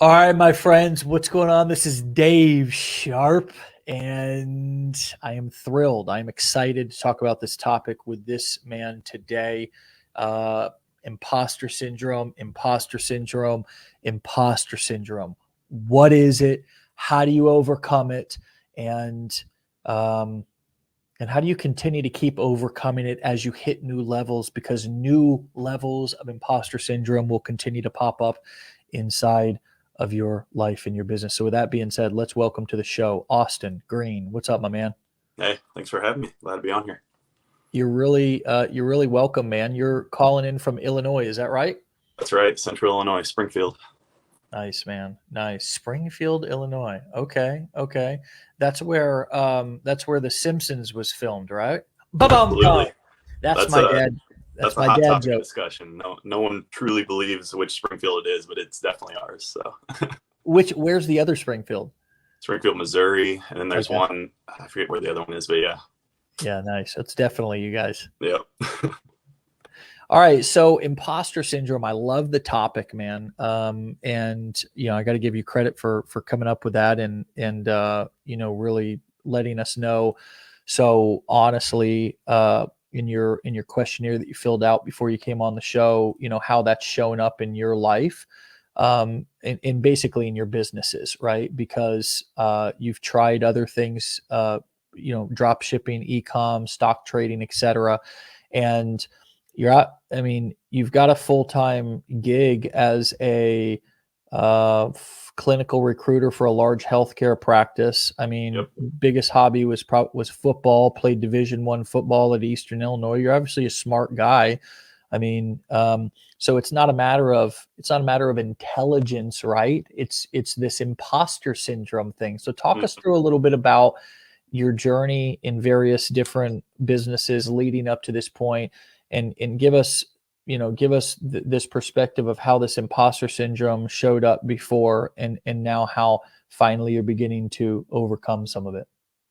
All right, my friends, what's going on? This is Dave Sharpe, and I am thrilled. I am excited to talk about this topic with this man today. Uh, imposter syndrome, imposter syndrome, imposter syndrome. What is it? How do you overcome it? And um, and how do you continue to keep overcoming it as you hit new levels? Because new levels of imposter syndrome will continue to pop up inside of your life and your business. So with that being said, let's welcome to the show, Austin Green. What's up, my man? Hey, thanks for having me. Glad to be on here. You're really welcome, man. You're calling in from Illinois, is that right? That's right, Central Illinois, Springfield. Nice, man. Nice. Springfield, Illinois. Okay, okay. That's where The Simpsons was filmed, right? Ba-bum time. Absolutely. That's That's my a dad. That's that's a my hot dad topic of joke. discussion. No one truly believes which Springfield it is, but it's definitely ours. So Where's the other Springfield? Springfield, Missouri, and then there's Okay. one I forget where the other one is, but yeah, Yeah, nice. That's definitely you guys. yep. All right, so imposter syndrome. I love the topic, man. And I got to give you credit for coming up with that and really letting us know. So honestly, in your questionnaire that you filled out before you came on the show, how that's shown up in your life, and basically in your businesses, right? Because you've tried other things, drop shipping, e-com, stock trading, etc. And you've got a full-time gig as a clinical recruiter for a large healthcare practice. I mean, Yep. biggest hobby was football, played Division I football at Eastern Illinois. You're obviously a smart guy. I mean, so it's not a matter of intelligence, right? It's this imposter syndrome thing. So talk us Mhm. through a little bit about your journey in various different businesses leading up to this point, and give us this perspective of how this imposter syndrome showed up before and now how finally you're beginning to overcome some of it.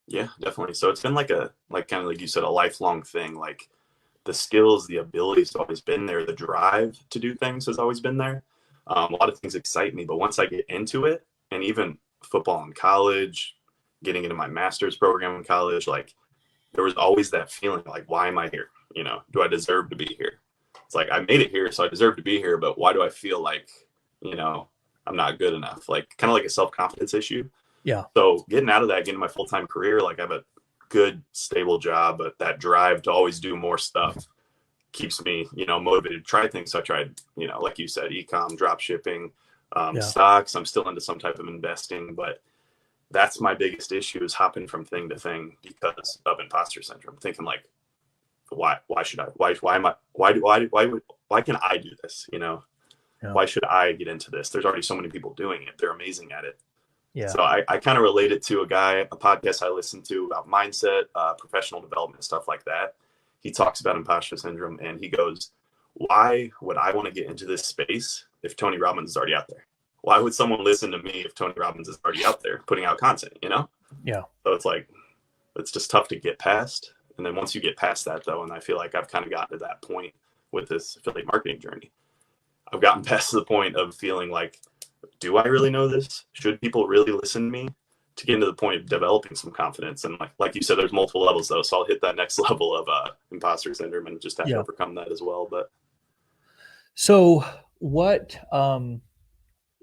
Yeah, definitely. So it's been like kind of like you said, a lifelong thing. Like the skills, the abilities have always been there. The drive to do things has always been there. A lot of things excite me, but once I get into it, and even football in college, getting into my master's program in college, like there was always that feeling like, why am I here? Do I deserve to be here? It's like I made it here, so I deserve to be here, but why do I feel like, you know, I'm not good enough? Like kind of like a self-confidence issue. Yeah. So getting out of that, getting my full-time career, like I have a good, stable job, but that drive to always do more stuff keeps me, motivated to try things. So I tried, like you said, e-com, drop shipping, Yeah. stocks. I'm still into some type of investing, but that's my biggest issue is hopping from thing to thing because of imposter syndrome. Thinking like, why should I? Why am I? Why can I do this? Yeah. Why should I get into this? There's already so many people doing it. They're amazing at it. Yeah. So I kind of relate it to a podcast I listened to about mindset, professional development, stuff like that. He talks about imposter syndrome and he goes, why would I want to get into this space if Tony Robbins is already out there? Why would someone listen to me if Tony Robbins is already out there putting out content? Yeah. So it's like, it's just tough to get past. And then once you get past that though, and I feel like I've kind of gotten to that point with this affiliate marketing journey, I've gotten past the point of feeling like, do I really know this? Should people really listen to me? To get into the point of developing some confidence. And like you said, there's multiple levels though. So I'll hit that next level of imposter syndrome and just have to Yeah. overcome that as well. But So what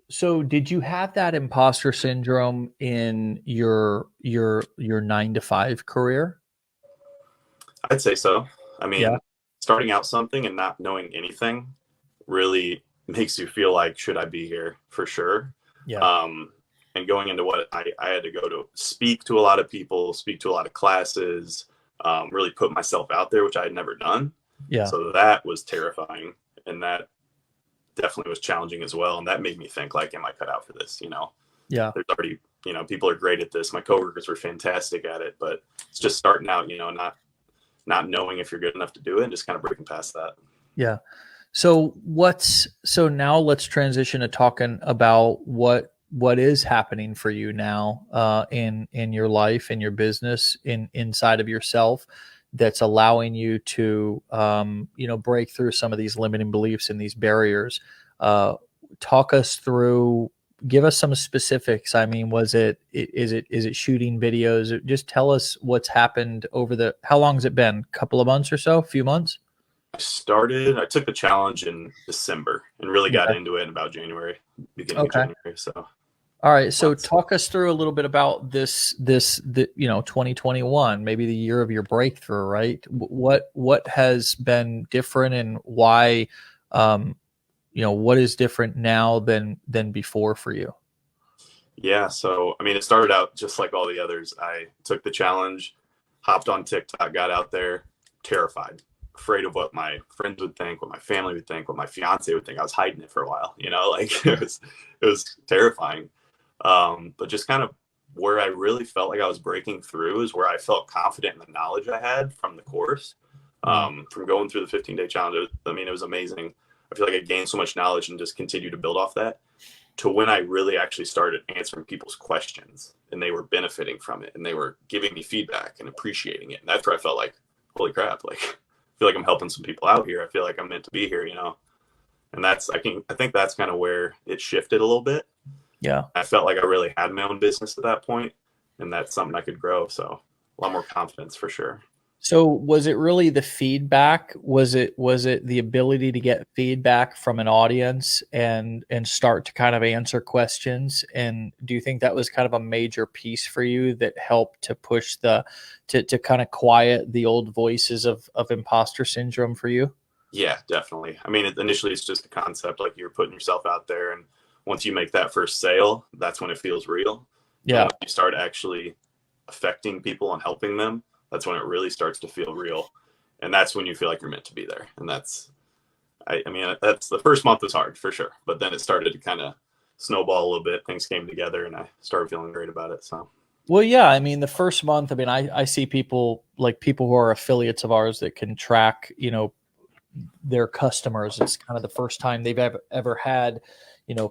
so did you have that imposter syndrome in your 9 to 5 career? I'd say so. I Yeah. mean, starting out something and not knowing anything really makes you feel like, should I be here for sure? Yeah. Um, and going into what I had to go to speak to a lot of people, speak to a lot of classes, really put myself out there, which I had never done. Yeah. So that was terrifying. And that definitely was challenging as well. And that made me think like, am I cut out for this? Yeah. There's already, people are great at this. My coworkers were fantastic at it, but it's just starting out, not knowing if you're good enough to do it and just kind of breaking past that. Yeah. So now let's transition to talking about what is happening for you now in your life, in your business, inside of yourself, that's allowing you to break through some of these limiting beliefs and these barriers. Talk us through give us some specifics. I mean, is it shooting videos? Just tell us what's happened how long has it been? A couple of months or so? A few months? I took the challenge in December and really got Okay. into it in about January, beginning of Okay. January. So, All right. So months. talk us through a little bit about the 2021, maybe the year of your breakthrough, right? What has been different and why, what is different now than before for you? Yeah. So, I mean, it started out just like all the others. I took the challenge, hopped on TikTok, got out there, terrified, afraid of what my friends would think, what my family would think, what my fiance would think. I was hiding it for a while, like it was terrifying. But just kind of where I really felt like I was breaking through is where I felt confident in the knowledge I had from the course, from going through the 15-day challenge. I mean, it was amazing. I feel like I gained so much knowledge and just continued to build off that to when I really actually started answering people's questions and they were benefiting from it and they were giving me feedback and appreciating it. And that's where I felt like, holy crap, like I feel like I'm helping some people out here. I feel like I'm meant to be here, and I think that's kind of where it shifted a little bit. Yeah. I felt like I really had my own business at that point, and that's something I could grow. So a lot more confidence for sure. So was it really the feedback? Was it the ability to get feedback from an audience and start to kind of answer questions? And do you think that was kind of a major piece for you that helped to push to kind of quiet the old voices of imposter syndrome for you? Yeah, definitely. I mean, initially it's just a concept, like you're putting yourself out there, and once you make that first sale, that's when it feels real. Yeah. And when you start actually affecting people and helping them, that's when it really starts to feel real. And that's when you feel like you're meant to be there. And I mean, that's the first month was hard for sure, but then it started to kind of snowball a little bit. Things came together and I started feeling great about it. So, Well, yeah, I mean, the first month, I mean, I see people who are affiliates of ours that can track, their customers. It's kind of the first time they've ever had,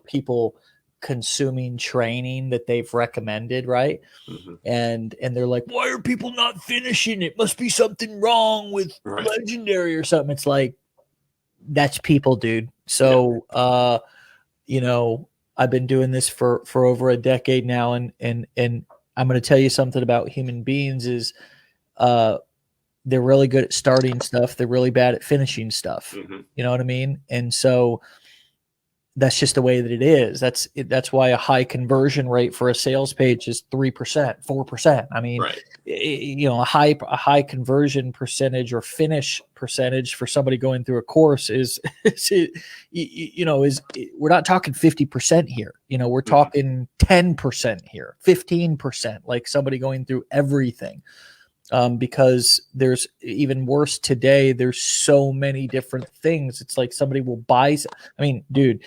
people consuming training that they've recommended, right? mm-hmm. And they're like, why are people not finishing? It must be something wrong with Right. Legendary or something. It's like, that's people, dude. So I've been doing this for over a decade now, and I'm going to tell you something about human beings is they're really good at starting stuff, they're really bad at finishing stuff. Mm-hmm. You know what I mean? And so that's just the way that it is. That's why a high conversion rate for a sales page is 3%, 4%. I mean, right. A high conversion percentage or finish percentage for somebody going through a course is we're not talking 50% here. We're talking 10% here, 15%, like somebody going through everything. Because there's even worse today. There's so many different things. It's like somebody will buy. I mean, dude,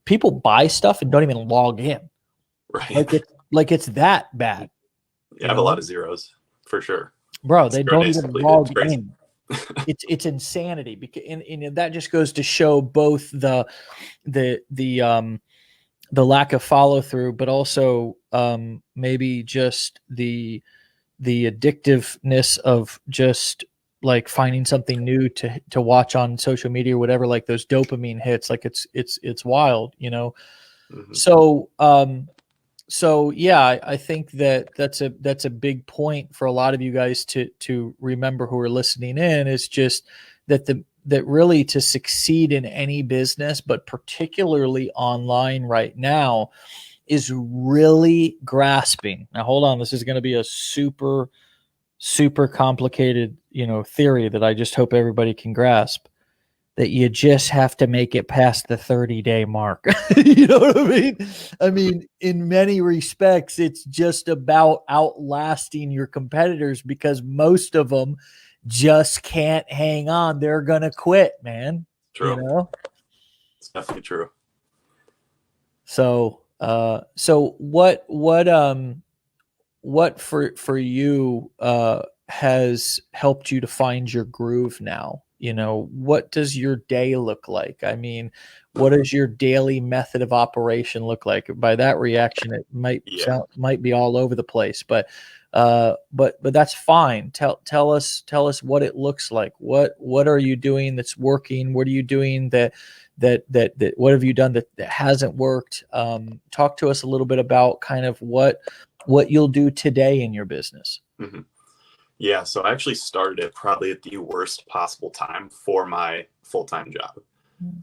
people buy stuff and don't even log in. Right. Like it's that bad. You have a lot of zeros for sure, bro. They don't even log in. It's insanity because and that just goes to show both the lack of follow through, but also maybe just the addictiveness of just like finding something new to watch on social media or whatever, like those dopamine hits, like it's wild, Mm-hmm. So yeah, I think that's a big point for a lot of you guys to remember who are listening in, is just that really to succeed in any business, but particularly online right now, is really grasping. Now, hold on. This is going to be a super, super complicated, theory that I just hope everybody can grasp, that you just have to make it past the 30-day mark. You know what I mean? I mean, in many respects, it's just about outlasting your competitors because most of them just can't hang on. They're going to quit, man. True. It's definitely true. So what for you has helped you to find your groove now? what does your day look like? I mean, what does your daily method of operation look like? By that reaction, it might be all over the place, but that's fine. Tell us what it looks like. What are you doing that's working? What are you doing that what have you done that hasn't worked? Talk to us a little bit about kind of what you'll do today in your business. Mm-hmm. Yeah, so I actually started it probably at the worst possible time for my full-time job.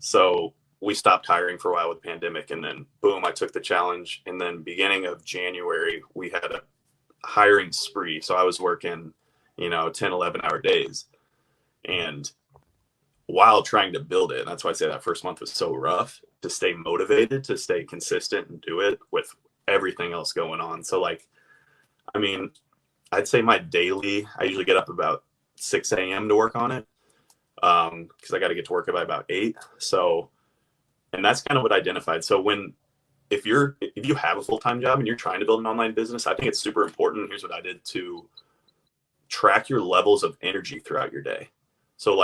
So we stopped hiring for a while with the pandemic, and then boom, I took the challenge. And then beginning of January, we had a hiring spree. So I was working, 10, 11-hour days. And while trying to build it, and that's why I say that first month was so rough, to stay motivated, to stay consistent and do it with everything else going on. So I'd say I usually get up about 6 a.m. to work on it because I got to get to work by about 8. So, and that's kind of what I identified. So if you have a full-time job and you're trying to build an online business, I think it's super important. Here's what I did to track your levels of energy throughout your day. So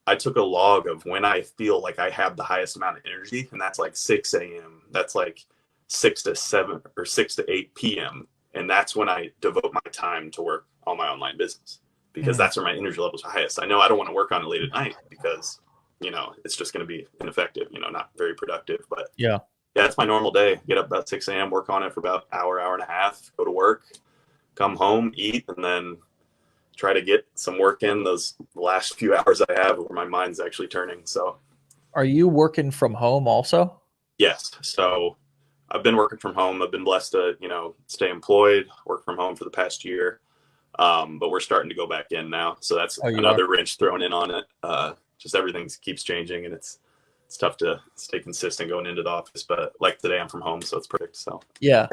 I took a log of when I feel like I have the highest amount of energy, and that's 6 a.m. That's 6 to 7 or 6 to 8 p.m. And that's when I devote my time to work on my online business, because that's where my energy levels are highest. I know I don't want to work on it late at night because, it's just going to be ineffective, not very productive. But yeah, it's my normal day. Get up about 6 a.m., work on it for about hour and a half, go to work, come home, eat, and then try to get some work in those last few hours I have where my mind's actually turning. So are you working from home also? Yes. So I've been working from home. I've been blessed to, stay employed, work from home for the past year. But we're starting to go back in now. So that's another wrench thrown in on it. Just everything keeps changing, and it's tough to stay consistent going into the office. But today I'm from home, so it's perfect. So yeah.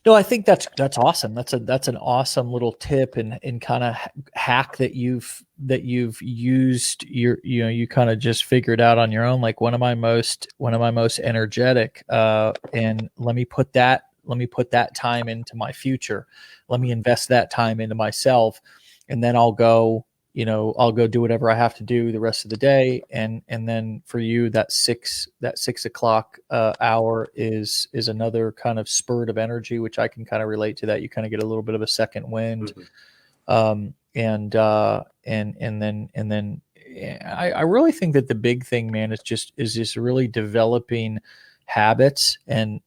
No, I think that's awesome. That's an awesome little tip and kind of hack that you've used. You kind of just figured out on your own. Like, when am I most energetic? And let me put that time into my future. Let me invest that time into myself, and then I'll go do whatever I have to do the rest of the day. And then for you, that 6 o'clock hour is another kind of spurt of energy, which I can kind of relate to that. You kind of get a little bit of a second wind. Mm-hmm. And then I really think that the big thing, man, is just really developing habits and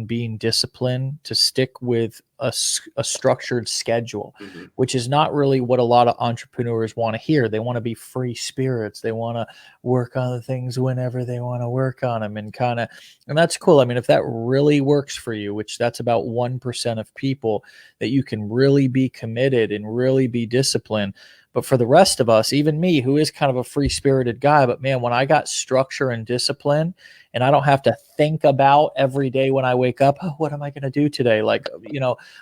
being disciplined to stick with a structured schedule, mm-hmm. which is not really what a lot of entrepreneurs want to hear. They want to be free spirits. They want to work on the things whenever they want to work on them, and that's cool. I mean, if that really works for you, which that's about 1% of people, that you can really be committed and really be disciplined. But for the rest of us, even me, who is kind of a free-spirited guy, but man, when I got structure and discipline, and I don't have to think about every day when I wake up, oh, what am I going to do today?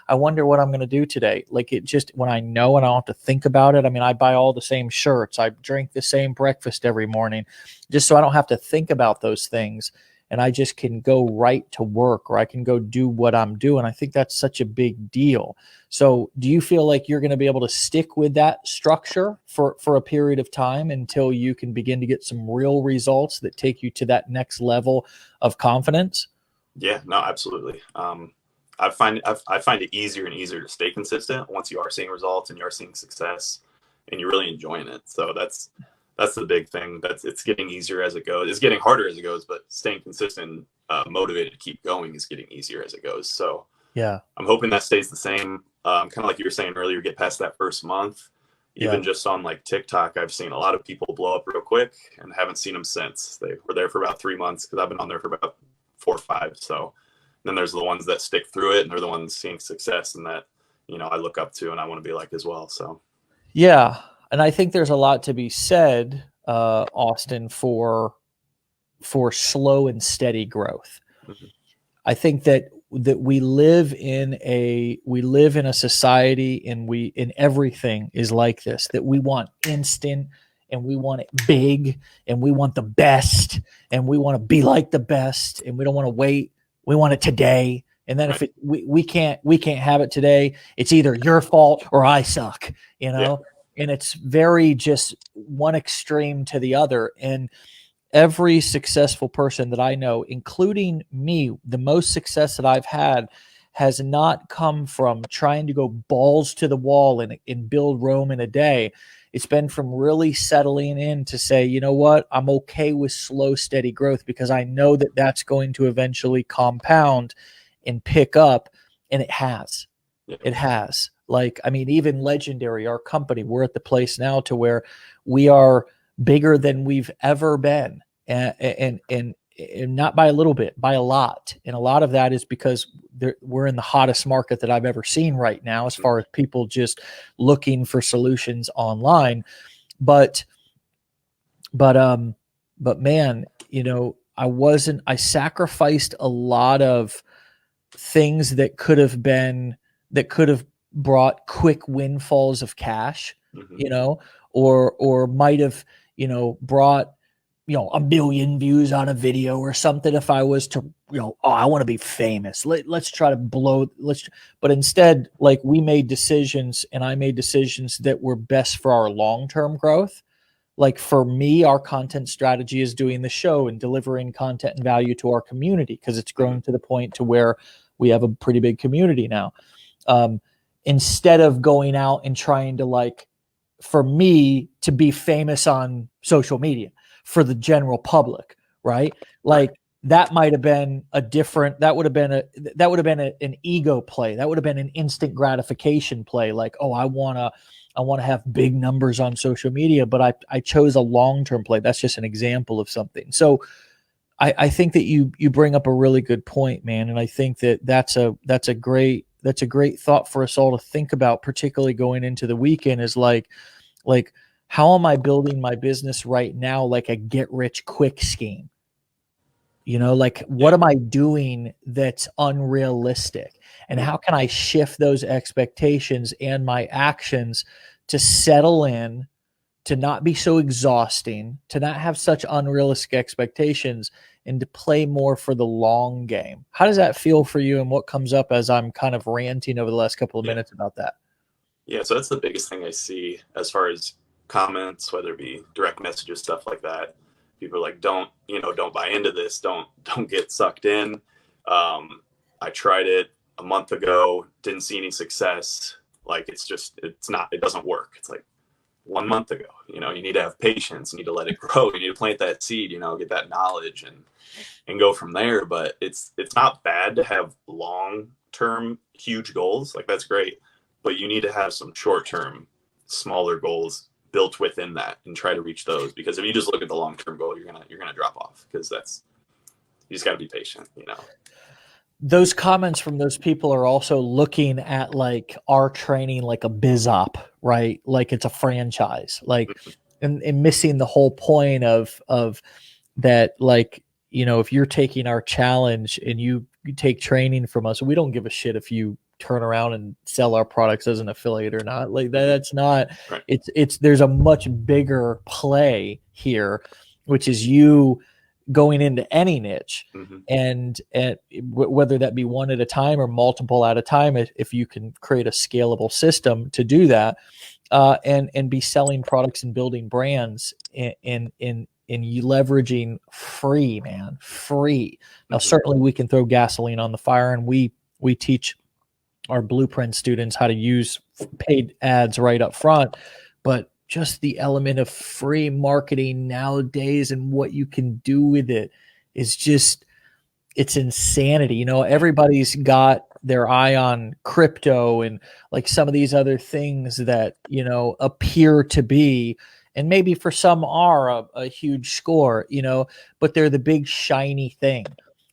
I wonder what I'm going to do today. It just, when I know and I don't have to think about it, I mean, I buy all the same shirts. I drink the same breakfast every morning, just so I don't have to think about those things. And I just can go right to work, or I can go do what I'm doing. I think that's such a big deal. So do you feel like you're going to be able to stick with that structure for a period of time until you can begin to get some real results that take you to that next level of confidence? Yeah, no, absolutely. I find it easier and easier to stay consistent once you are seeing results and you are seeing success and you're really enjoying it. So that's the big thing. It's getting easier as it goes. It's getting harder as it goes, but staying consistent, motivated to keep going is getting easier as it goes. So yeah, I'm hoping that stays the same. Kind of like you were saying earlier, get past that first month. Even just on TikTok, I've seen a lot of people blow up real quick and haven't seen them since. They were there for about 3 months, because I've been on there for about 4 or 5. So then there's the ones that stick through it, and they're the ones seeing success, and that, I look up to and I want to be like as well. So yeah. And I think there's a lot to be said, Austin, for slow and steady growth. Mm-hmm. I think that we live in a society, and everything is like this, that we want instant, and we want it big, and we want the best, and we want to be like the best, and we don't want to wait. We want it today. And then if we can't have it today, it's either your fault or I suck, Yeah. and it's very just one extreme to the other. And every successful person that I know, including me, the most success that I've had has not come from trying to go balls to the wall and build Rome in a day. It's been from really settling in to say, you know what, I'm okay with slow, steady growth because I know that that's going to eventually compound and pick up. And it has. Yeah. It has. Like, I mean, even Legendary, our company, we're at the place now to where we are bigger than we've ever been, and not by a little bit, by a lot. And a lot of that is because we're in the hottest market that I've ever seen right now, as far as people just looking for solutions online. But man, you know, I sacrificed a lot of things that could have brought quick windfalls of cash, you know, or might have, you know, brought, you know, 1 million views on a video or something. If I was to, you know, oh, I want to be famous. Let's try to but instead, like, we made decisions, and I made decisions that were best for our long-term growth. Like, for me, our content strategy is doing the show and delivering content and value to our community, because it's grown to the point to where we have a pretty big community now. Instead of going out and trying to, like, for me to be famous on social media for the general public, right? Like, that might have been that would have been an ego play. That would have been an instant gratification play. Like, oh, I want to have big numbers on social media, but I chose a long-term play. That's just an example of something. So I think that you bring up a really good point, man. And I think that's a great thought for us all to think about, particularly going into the weekend, is like, how am I building my business right now? Like a get rich quick scheme, you know, like, what am I doing that's unrealistic? And how can I shift those expectations and my actions to settle in, to not be so exhausting, to not have such unrealistic expectations, and to play more for the long game? How does that feel for you, and what comes up as I'm kind of ranting over the last couple of minutes about that? Yeah, so that's the biggest thing I see as far as comments, whether it be direct messages, stuff like that. People are like, don't buy into this. Don't get sucked in. I tried it a month ago, didn't see any success. Like, it doesn't work. It's like 1 month ago, you need to have patience. You need to let it grow. You need to plant that seed, get that knowledge and go from there. But it's not bad to have long-term huge goals. Like, that's great. But you need to have some short-term, smaller goals built within that and try to reach those. Because if you just look at the long-term goal, you're gonna drop off, because you just got to be patient. Those comments from those people are also looking at, like, our training like a biz op, right? Like it's a franchise, like, and missing the whole point of that. Like, if you're taking our challenge and you take training from us, we don't give a shit if you turn around and sell our products as an affiliate or not. Like, that's not, it's there's a much bigger play here, which is you going into any niche, and whether that be one at a time or multiple at a time, if you can create a scalable system to do that, and be selling products and building brands in you leveraging free. Now, certainly we can throw gasoline on the fire, and we teach our blueprint students how to use paid ads right up front, but just the element of free marketing nowadays and what you can do with it is just, it's insanity. Everybody's got their eye on crypto and, like, some of these other things that, appear to be, and maybe for some are a huge score, but they're the big shiny thing.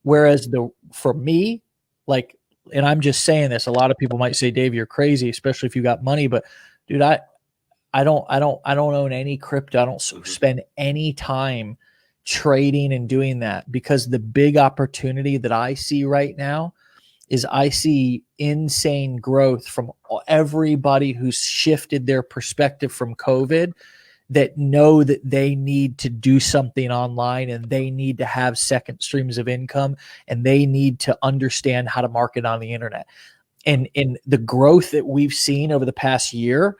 Whereas for me, like, and I'm just saying this, a lot of people might say, Dave, you're crazy, especially if you got money, but dude, I don't own any crypto. I don't spend any time trading and doing that, because the big opportunity that I see right now is I see insane growth from everybody who's shifted their perspective from COVID, that know that they need to do something online, and they need to have second streams of income, and they need to understand how to market on the internet. And in the growth that we've seen over the past year,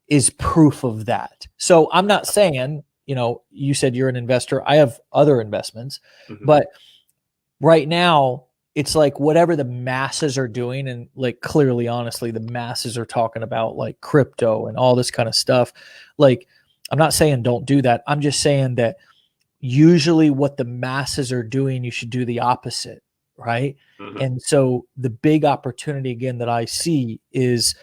is proof of that. So I'm not saying, you said you're an investor. I have other investments, but right now it's like whatever the masses are doing. And like, clearly, honestly, the masses are talking about like crypto and all this kind of stuff. Like, I'm not saying don't do that. I'm just saying that usually what the masses are doing, you should do the opposite. Right. And so the big opportunity again that I see is,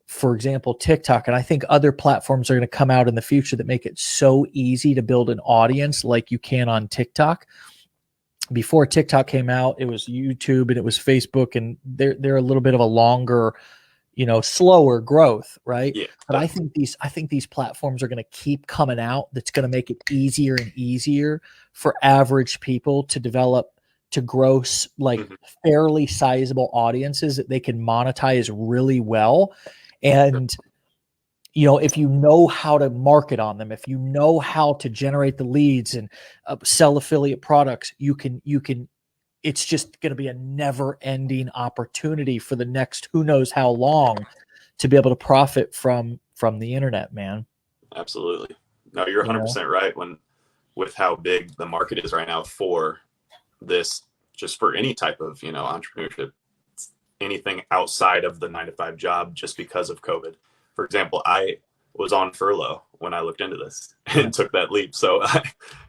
for example, TikTok. And I think other platforms are going to come out in the future that make it so easy to build an audience like you can on TikTok. Before TikTok came out, it was YouTube and it was Facebook, and they're a little bit of a longer, slower growth, right? Yeah. But I think these platforms are going to keep coming out. That's going to make it easier and easier for average people to develop, to grow like fairly sizable audiences that they can monetize really well. And if you know how to market on them, if you know how to generate the leads and sell affiliate products, you can, it's just going to be a never ending opportunity for the next, who knows how long, to be able to profit from the internet, man. Absolutely. No, you're 100% right. With how big the market is right now for this, just for any type of, entrepreneurship, anything outside of the 9-to-5 job, just because of COVID. For example, I was on furlough when I looked into this and took that leap. So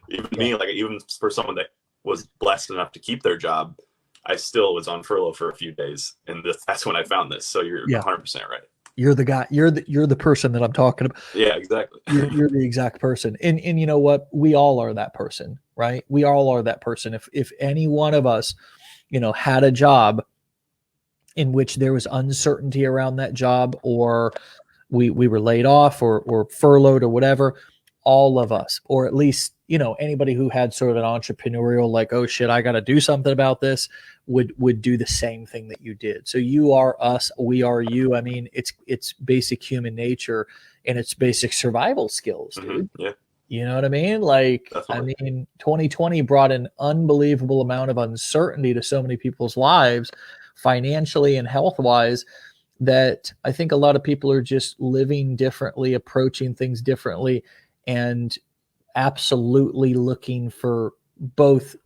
even for someone that was blessed enough to keep their job, I still was on furlough for a few days. And that's when I found this. So you're 100% right. You're the guy, you're the person that I'm talking about. Yeah, exactly. You're the exact person. And you know what? We all are that person, right? We all are that person. If any one of us, had a job in which there was uncertainty around that job, or we were laid off or furloughed or whatever, all of us, or at least, anybody who had sort of an entrepreneurial, like, oh shit, I got to do something about this, would do the same thing that you did. So you are us, we are you. I mean, it's basic human nature and it's basic survival skills, dude. Yeah. You know what I mean? Like, Definitely. I mean, 2020 brought an unbelievable amount of uncertainty to so many people's lives, financially and health-wise, that I think a lot of people are just living differently, approaching things differently, and absolutely looking for both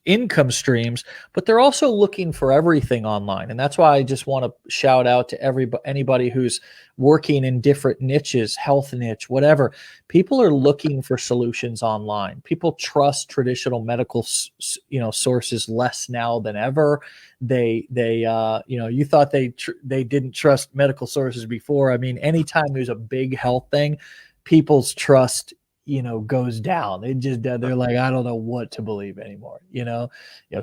income streams, but they're also looking for everything online. And that's why I just want to shout out to anybody who's working in different niches, health niche, whatever. People are looking for solutions online. People trust traditional medical, sources less now than ever. You thought they didn't trust medical sources before. I mean, anytime there's a big health thing, people's trust goes down. They're like, I don't know what to believe anymore.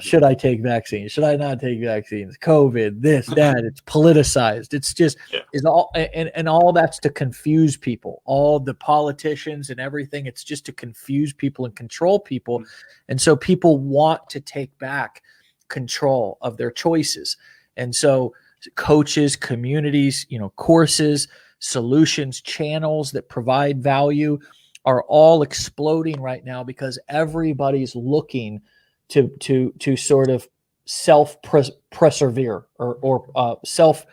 Should I take vaccines? Should I not take vaccines? COVID, this, that. It's politicized. It's just is all, and all that's to confuse people. All the politicians and everything. It's just to confuse people and control people. And so people want to take back control of their choices. And so coaches, communities, courses, solutions, channels that provide value are all exploding right now because everybody's looking to sort of self-persevere or self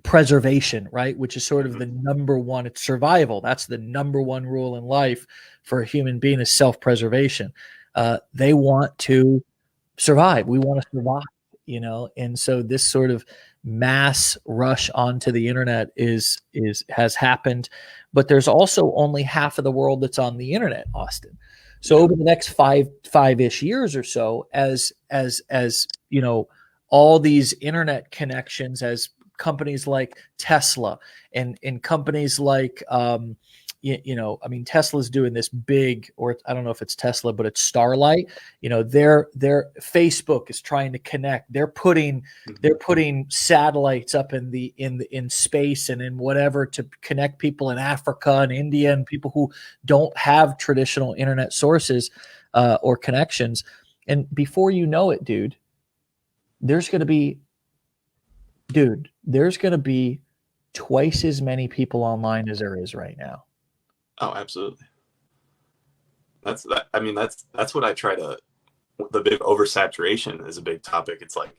preservation, right? Which is sort of the number one. It's survival. That's the number one rule in life for a human being, is self-preservation. They want to survive. We want to survive, and so this sort of mass rush onto the internet has happened, but there's also only half of the world that's on the internet, Austin. So over the next five-ish years or so, as all these internet connections, as companies like Tesla and companies like Tesla's doing this big, or I don't know if it's Tesla, but it's Starlight. Their Facebook is trying to connect. They're putting satellites up in space and in whatever to connect people in Africa and India and people who don't have traditional internet sources or connections. And before you know it, dude, there's going to be twice as many people online as there is right now. Oh, absolutely. That's what I try to. The big oversaturation is a big topic. It's like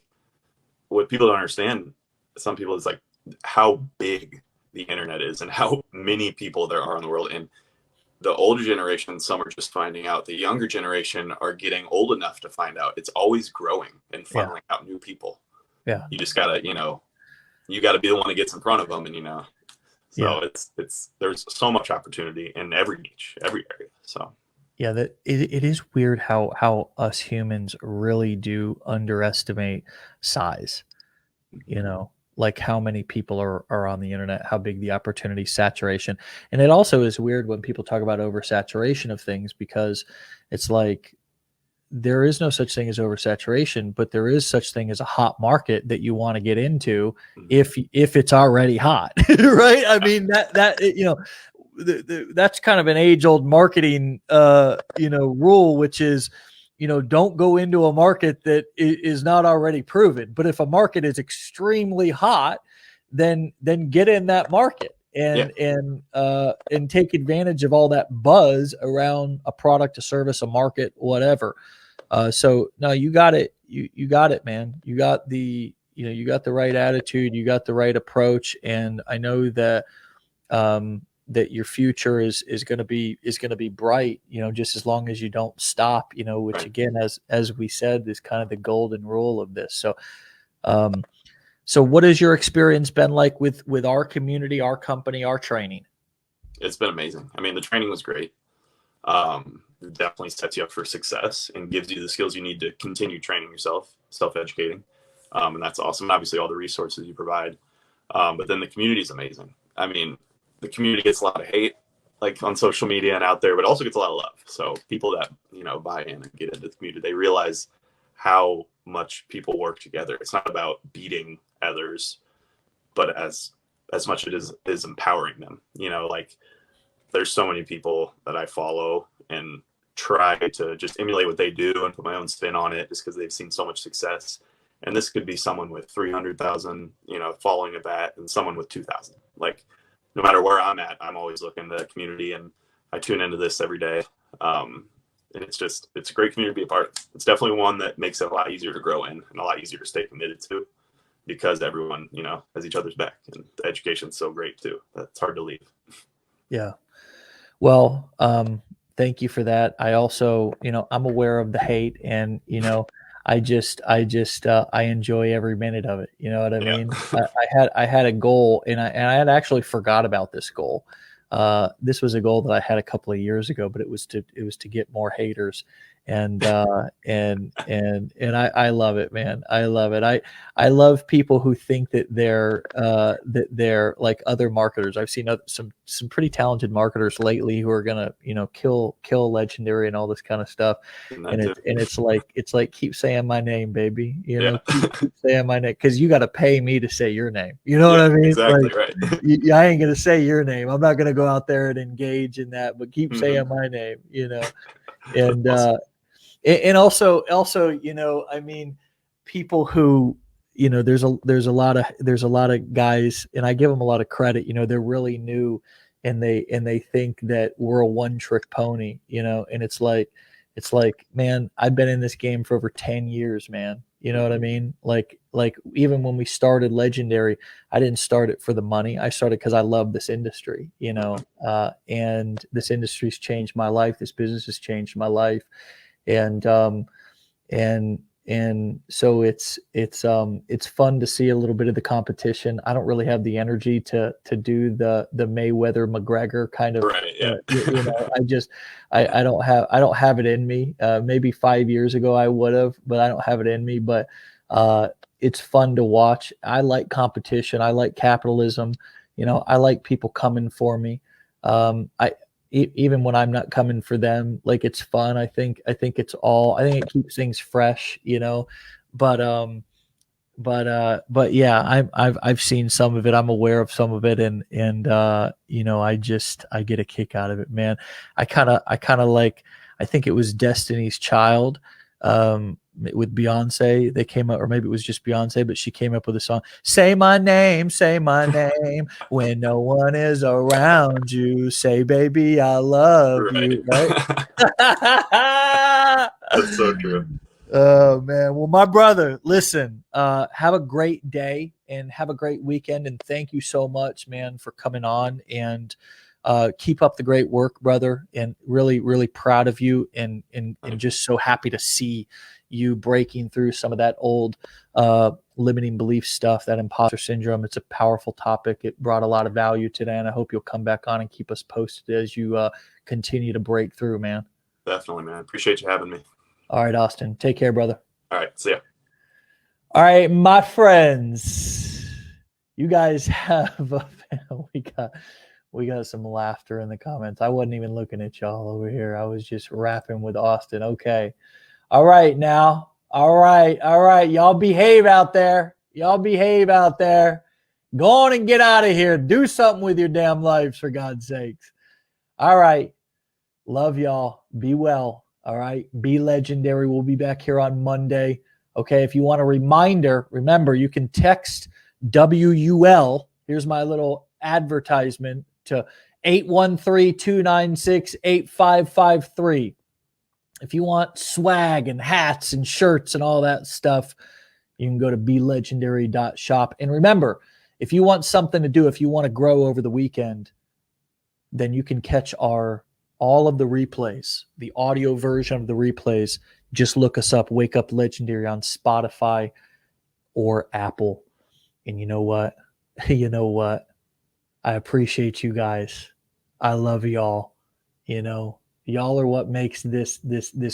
what people don't understand. Some people, it's like how big the internet is and how many people there are in the world. And the older generation, some are just finding out. The younger generation are getting old enough to find out. It's always growing and funneling out new people. Yeah. You just gotta, you gotta be the one that gets in front of them, and so it's there's so much opportunity in every niche, every area. So yeah, that it is weird how us humans really do underestimate size. Like how many people are on the internet, how big the opportunity, saturation. And it also is weird when people talk about oversaturation of things, because it's like there is no such thing as oversaturation, but there is such thing as a hot market that you want to get into if it's already hot, right? I mean, that's kind of an age-old marketing rule, which is, don't go into a market that is not already proven. But if a market is extremely hot, then get in that market and take advantage of all that buzz around a product, a service, a market, whatever. So no, you got it. You got it, man. You got the right attitude, you got the right approach. And I know that, that your future is going to be bright, just as long as you don't stop, which again, as we said, is kind of the golden rule of this. So, so what has your experience been like with our community, our company, our training? It's been amazing. I mean, the training was great. It definitely sets you up for success and gives you the skills you need to continue training yourself, self-educating. And that's awesome. Obviously all the resources you provide. But then the community is amazing. I mean, the community gets a lot of hate, like on social media and out there, but also gets a lot of love. So people that, buy in and get into the community, they realize how much people work together. It's not about beating others, but as much as it is empowering them. Like there's so many people that I follow and try to just emulate what they do and put my own spin on it just because they've seen so much success. And this could be someone with 300,000, following a bat, and someone with 2,000. Like, no matter where I'm at, I'm always looking at the community, and I tune into this every day. And it's a great community to be a part of. It's definitely one that makes it a lot easier to grow in and a lot easier to stay committed to, because everyone, has each other's back, and the education's so great too. That's hard to leave. Yeah. Well, thank you for that. I also, I'm aware of the hate, and, I enjoy every minute of it. You know what I mean? I had a goal, and I had actually forgot about this goal. This was a goal that I had a couple of years ago, but it was to get more haters. And I love it, man. I love it. I love people who think that they're like other marketers. I've seen some pretty talented marketers lately who are gonna, kill legendary and all this kind of stuff. And it's like keep saying my name, baby. Keep saying my name, because you got to pay me to say your name. You know what I mean? Exactly, like, right. I ain't gonna say your name. I'm not gonna go out there and engage in that, but keep saying my name. And awesome. And also, I mean, people who, there's a lot of guys, and I give them a lot of credit. They're really new, and they think that we're a one trick pony. And it's like, man, I've been in this game for over 10 years, man. You know what I mean? Like even when we started Legendary, I didn't start it for the money. I started because I love this industry, and this industry's changed my life. This business has changed my life. And so it's fun to see a little bit of the competition. I don't really have the energy to do the Mayweather McGregor kind of, right, yeah. I don't have it in me. Maybe 5 years ago I would have, but I don't have it in me. But it's fun to watch. I like competition. I like capitalism. I like people coming for me. Even when I'm not coming for them, like, it's fun. I think it keeps things fresh, but yeah, I've seen some of it. I'm aware of some of it. And I get a kick out of it, man. I kind of like, I think it was Destiny's Child, with Beyonce. They came up, or maybe it was just Beyonce, but she came up with a song, say my name when no one is around you, say baby I love you, right? That's so true. Oh man. Well, my brother, listen, have a great day. and have a great weekend. And thank you so much, man, for coming on, and keep up the great work, brother. And really, really proud of you, and just so happy to see you breaking through some of that old limiting belief stuff, that imposter syndrome. It's a powerful topic. It brought a lot of value today, and I hope you'll come back on and keep us posted as you continue to break through, man. Definitely, man. Appreciate you having me. All right, Austin. Take care, brother. All right. See ya. All right, my friends. You guys have we got some laughter in the comments. I wasn't even looking at y'all over here. I was just rapping with Austin. Okay. All right now. All right. Y'all behave out there. Go on and get out of here. Do something with your damn lives, for God's sakes. All right. Love y'all. Be well. All right. Be legendary. We'll be back here on Monday. Okay. If you want a reminder, remember, you can text WUL. Here's my little advertisement to 813-296-8553. If you want swag and hats and shirts and all that stuff, you can go to belegendary.shop. And remember, if you want something to do, if you want to grow over the weekend, then you can catch all of the replays, the audio version of the replays. Just look us up, Wake Up Legendary, on Spotify or Apple. And you know what? I appreciate you guys. I love y'all. Y'all are what makes this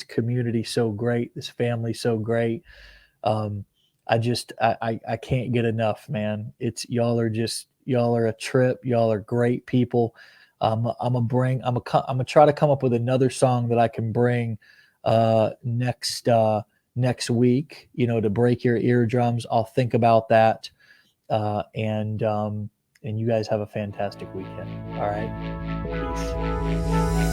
community so great, this family so great. I can't get enough, man. Y'all are a trip. Y'all are great people. I'm gonna try to come up with another song that I can bring next week, to break your eardrums. I'll think about that. And you guys have a fantastic weekend. All right. Peace.